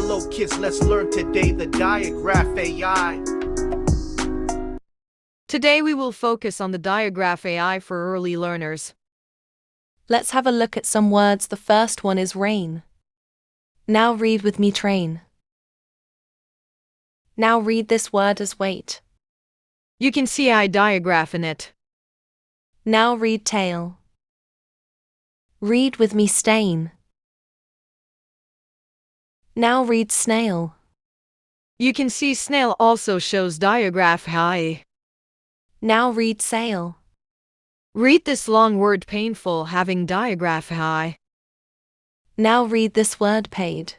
Hello kids, let's learn today the Diagraph AI. Today we will focus on the Diagraph AI for early learners. Let's have a look at some words. The first one is rain. Now read with me, train. Now read this word as wait. You can see a diagraph in it. Now read tail. Read with me, stain. Now read snail. You can see snail also shows diagraph AI. Now read sail. Read this long word painful having diagraph AI. Now read this word paid.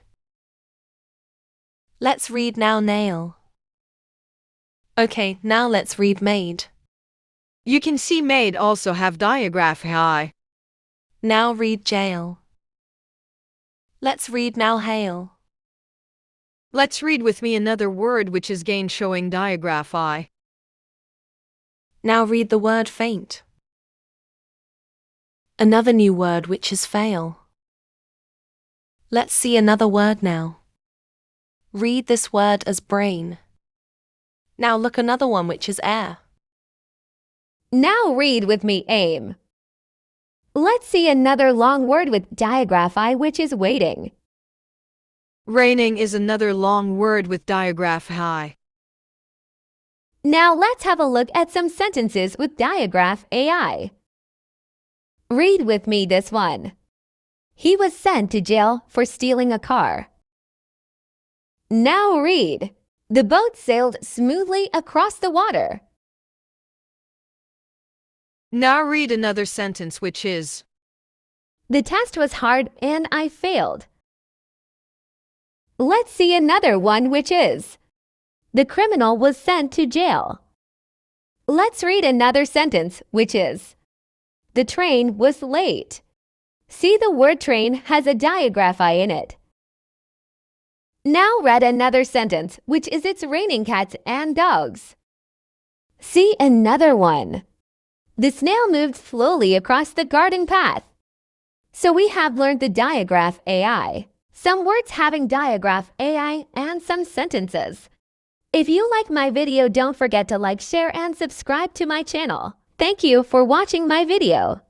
Let's read now nail. Okay, now let's read made. You can see made also have diagraph AI. Now read jail. Let's read now hail. Let's read with me another word which is again showing diagraph AI. Now read the word faint. Another new word which is fail. Let's see another word now. Read this word as brain. Now look another one which is air. Now read with me aim. Let's see another long word with diagraph I which is waiting. Raining is another long word with diagraph AI. Now let's have a look at some sentences with diagraph AI. Read with me this one. He was sent to jail for stealing a car. Now read. The boat sailed smoothly across the water. Now read another sentence which is The test was hard and I failed. Let's see another one which is The criminal was sent to jail. Let's read another sentence which is The train was late. See, the word train has a diagraph I in it. Now read another sentence which is it's raining cats and dogs. See another one. The snail moved slowly across the garden path. So we have learned the diagraph AI, some words having diagraph AI, and some sentences. If you like my video, don't forget to like, share, and subscribe to my channel. Thank you for watching my video.